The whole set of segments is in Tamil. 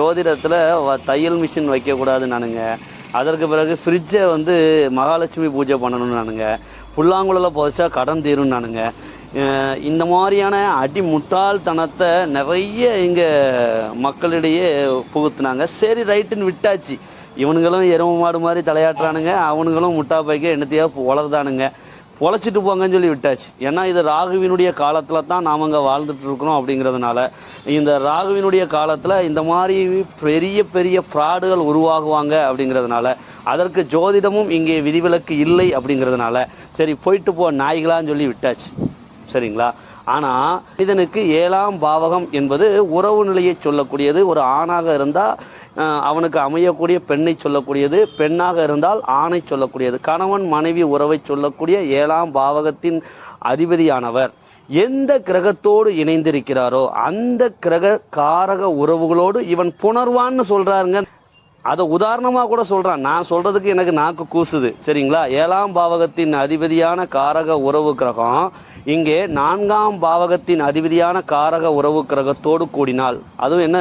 ஜோதிடத்தில் தையல் மிஷின் வைக்கக்கூடாது நானுங்க. அதற்கு பிறகு ஃப்ரிட்ஜை மகாலட்சுமி பூஜை பண்ணணும் நானுங்க. புல்லாங்குழலில் புதைச்சா கடன் தீரும் நானுங்க. இந்த மாதிரியான அடி முட்டாள்தனத்தை நிறைய இங்கே மக்களிடையே புகுத்துனாங்க. சரி ரைட்டுன்னு விட்டாச்சு. இவனுங்களும் எருமை மாடு மாதிரி தலையாட்டுறானுங்க, அவனுங்களும் முட்டா பைக்க என்னத்தையா வளர்தானுங்க. பொழைச்சிட்டு போங்கன்னு சொல்லி விட்டாச்சு. ஏன்னா இது ராகுவினுடைய காலத்தில் தான் நாம் அங்கே வாழ்ந்துட்டு இருக்கிறோம். அப்படிங்கிறதுனால இந்த ராகுவினுடைய காலத்தில் இந்த மாதிரி பெரிய பெரிய ஃப்ராடுகள் உருவாகுவாங்க. அப்படிங்கிறதுனால அதற்கு ஜோதிடமும் இங்கே விதிவிலக்கு இல்லை. அப்படிங்கிறதுனால சரி போயிட்டு போ நாய்களான்னு சொல்லி விட்டாச்சு. சரிங்களா? ஆனால் இதனுக்கு 7ஆம் பாவகம் என்பது உறவு நிலையை சொல்லக்கூடியது. ஒரு ஆணாக இருந்தால் அவனுக்கு அமையக்கூடிய பெண்ணை சொல்லக்கூடியது, பெண்ணாக இருந்தால் ஆணை சொல்லக்கூடியது. கணவன் மனைவி உறவை சொல்லக்கூடிய 7ஆம் பாவகத்தின் அதிபதியானவர் எந்த கிரகத்தோடு இணைந்திருக்கிறாரோ அந்த கிரக காரக உறவுகளோடு இவன் புணர்வான்னு சொல்கிறாருங்க. அதை உதாரணமாக கூட சொல்கிறான். நான் சொல்கிறதுக்கு எனக்கு நாக்கு கூசுது. சரிங்களா? 7ஆம் பாவகத்தின் அதிபதியான காரக உறவு கிரகம் இங்கே 4ஆம் பாவகத்தின் அதிபதியான காரக உறவு கிரகத்தோடு கூடினால், அதுவும் என்ன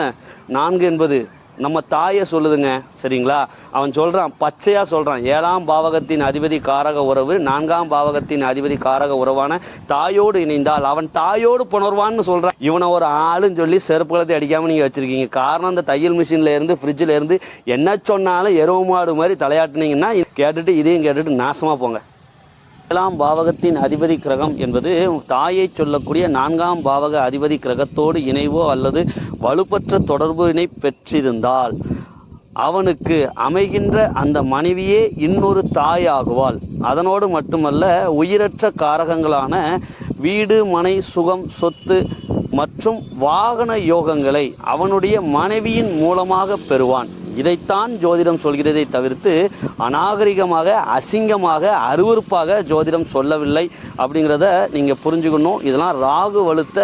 4 என்பது நம்ம தாயை சொல்லுதுங்க. சரிங்களா? அவன் சொல்கிறான், பச்சையாக சொல்கிறான், 7ஆம் பாவகத்தின் அதிபதி காரக உறவு 4ஆம் பாவகத்தின் அதிபதி காரக உறவான தாயோடு இணைந்தால் அவன் தாயோடு புணர்வான்னு சொல்கிறான். இவனை ஒரு ஆளுன்னு சொல்லி செருப்பு கலத்தை அடிக்காமல் நீங்கள் வச்சுருக்கீங்க. காரணம் இந்த தையல் மிஷினில் இருந்து ஃப்ரிட்ஜில் இருந்து என்ன சொன்னாலும் எருவு மாடு மாதிரி தலையாட்டினீங்கன்னா கேட்டுட்டு இதையும் கேட்டுட்டு நாசமாக போங்க. 7ஆம் பாவகத்தின் அதிபதி கிரகம் என்பது தாயை சொல்லக்கூடிய 4ஆம் பாவக அதிபதி கிரகத்தோடு இணைவோ அல்லது வலுப்பற்ற தொடர்பினை பெற்றிருந்தால் அவனுக்கு அமைகின்ற அந்த மனைவியே இன்னொரு தாயாகுவாள். அதனோடு மட்டுமல்ல, உயிரற்ற காரகங்களான வீடு மனை சுகம் சொத்து மற்றும் வாகன யோகங்களை அவனுடைய மனைவியின் மூலமாக பெறுவான். இதைத்தான் ஜோதிடம் சொல்கிறதை தவிர்த்து அநாகரிகமாக, அசிங்கமாக, அருவருப்பாக ஜோதிடம் சொல்லவில்லை. அப்படிங்கிறத நீங்கள் புரிஞ்சுக்கணும். இதெல்லாம் ராகு வலுத்த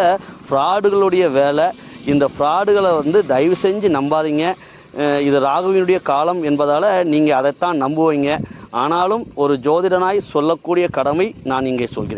ஃப்ராடுகளுடைய வேலை. இந்த ஃப்ராடுகளை தயவு செஞ்சு நம்பாதீங்க. இது ராகுவினுடைய காலம் என்பதால் நீங்கள் அதைத்தான் நம்புவீங்க. ஆனாலும் ஒரு ஜோதிடனாய் சொல்லக்கூடிய கடமை நான் இங்கே சொல்கிறேன்.